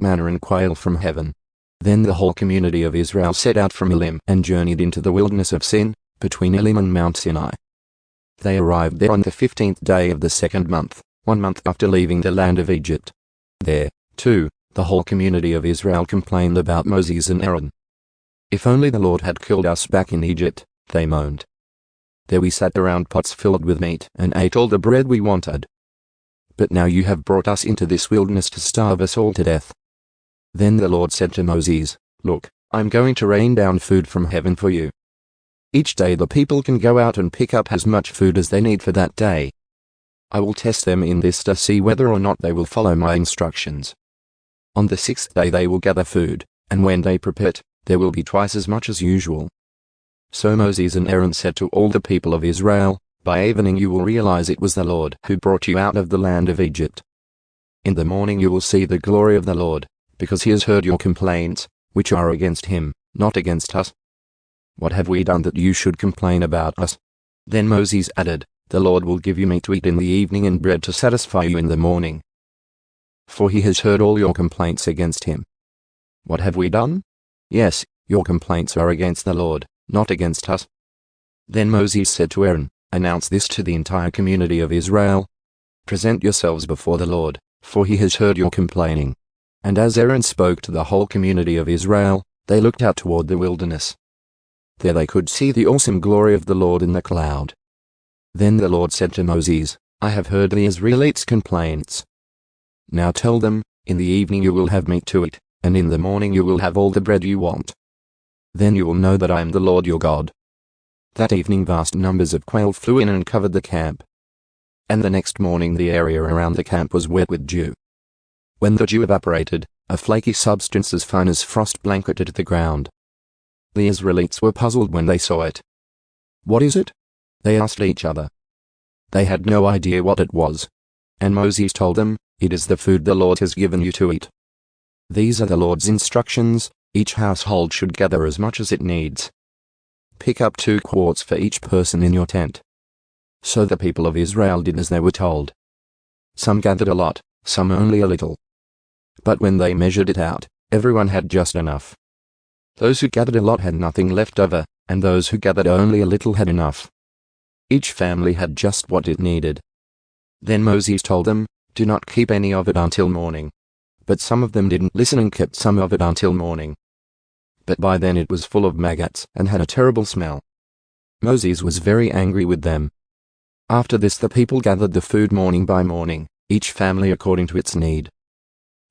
manna and quail from heaven. Then the whole community of Israel set out from Elim and journeyed into the wilderness of Sin, between Elim and Mount Sinai. They arrived there on the 15th day of the second month, 1 month after leaving the land of Egypt. There, too, the whole community of Israel complained about Moses and Aaron. "If only the Lord had killed us back in Egypt," they moaned. "There we sat around pots filled with meat and ate all the bread we wanted. But now you have brought us into this wilderness to starve us all to death." Then the Lord said to Moses, "Look, I'm going to rain down food from heaven for you. Each day the people can go out and pick up as much food as they need for that day. I will test them in this to see whether or not they will follow my instructions. On the 6th day they will gather food, and when they prepare it, there will be twice as much as usual." So Moses and Aaron said to all the people of Israel, "By evening you will realize it was the Lord who brought you out of the land of Egypt. In the morning you will see the glory of the Lord, because he has heard your complaints, which are against him, not against us. What have we done that you should complain about us?" Then Moses added, "The Lord will give you meat to eat in the evening and bread to satisfy you in the morning. For he has heard all your complaints against him." What have we done? Yes, your complaints are against the Lord, not against us. Then Moses said to Aaron, "Announce this to the entire community of Israel. Present yourselves before the Lord, for he has heard your complaining." And as Aaron spoke to the whole community of Israel, they looked out toward the wilderness. There they could see the awesome glory of the Lord in the cloud. Then the Lord said to Moses, "I have heard the Israelites' complaints. Now tell them, in the evening you will have meat to eat, and in the morning you will have all the bread you want. Then you will know that I am the Lord your God." That evening vast numbers of quail flew in and covered the camp. And the next morning the area around the camp was wet with dew. When the dew evaporated, a flaky substance as fine as frost blanketed the ground. The Israelites were puzzled when they saw it. "What is it?" they asked each other. They had no idea what it was. And Moses told them, "It is the food the Lord has given you to eat. These are the Lord's instructions. Each household should gather as much as it needs. Pick up 2 quarts for each person in your tent." So the people of Israel did as they were told. Some gathered a lot, some only a little. But when they measured it out, everyone had just enough. Those who gathered a lot had nothing left over, and those who gathered only a little had enough. Each family had just what it needed. Then Moses told them, "Do not keep any of it until morning." But some of them didn't listen and kept some of it until morning. But by then it was full of maggots and had a terrible smell. Moses was very angry with them. After this the people gathered the food morning by morning, each family according to its need.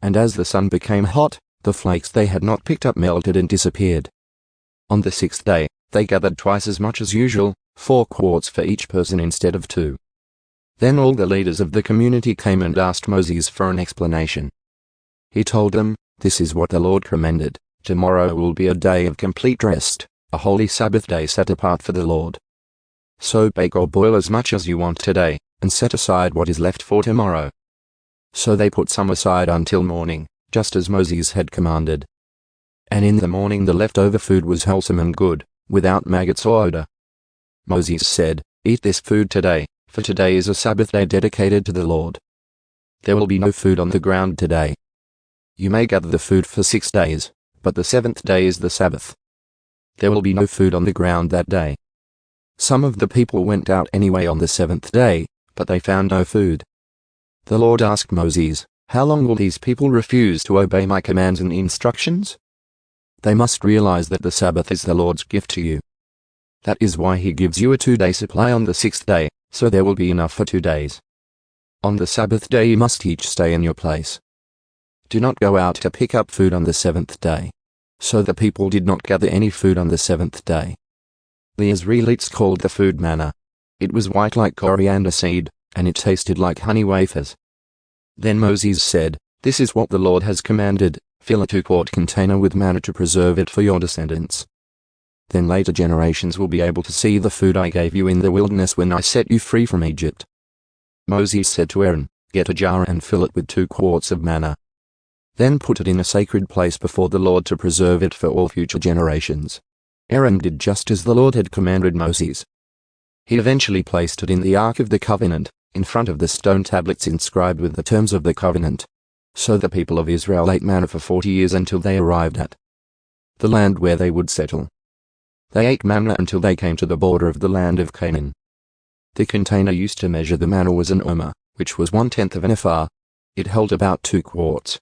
And as the sun became hot, the flakes they had not picked up melted and disappeared. On the 6th day, they gathered twice as much as usual, 4 quarts for each person instead of 2. Then all the leaders of the community came and asked Moses for an explanation. He told them, "This is what the Lord commanded. Tomorrow will be a day of complete rest, a holy Sabbath day set apart for the Lord. So bake or boil as much as you want today, and set aside what is left for tomorrow." So they put some aside until morning, just as Moses had commanded. And in the morning the leftover food was wholesome and good, without maggots or odor. Moses said, "Eat this food today, for today is a Sabbath day dedicated to the Lord. There will be no food on the ground today. You may gather the food for 6 days, but the 7th day is the Sabbath. There will be no food on the ground that day." Some of the people went out anyway on the 7th day, but they found no food. The Lord asked Moses, "How long will these people refuse to obey my commands and instructions? They must realize that the Sabbath is the Lord's gift to you. That is why he gives you a 2-day supply on the 6th day, so there will be enough for 2 days. On the Sabbath day you must each stay in your place. Do not go out to pick up food on the 7th day." So the people did not gather any food on the 7th day. The Israelites called the food manna. It was white like coriander seed, and it tasted like honey wafers. Then Moses said, "This is what the Lord has commanded, fill a 2-quart container with manna to preserve it for your descendants. Then later generations will be able to see the food I gave you in the wilderness when I set you free from Egypt." Moses said to Aaron, "Get a jar and fill it with 2 quarts of manna. Then put it in a sacred place before the Lord to preserve it for all future generations." Aaron did just as the Lord had commanded Moses. He eventually placed it in the Ark of the Covenant, in front of the stone tablets inscribed with the terms of the covenant. So the people of Israel ate manna for 40 years until they arrived at the land where they would settle. They ate manna until they came to the border of the land of Canaan. The container used to measure the manna was an omer, which was 1/10 of an ephah. It held about 2 quarts.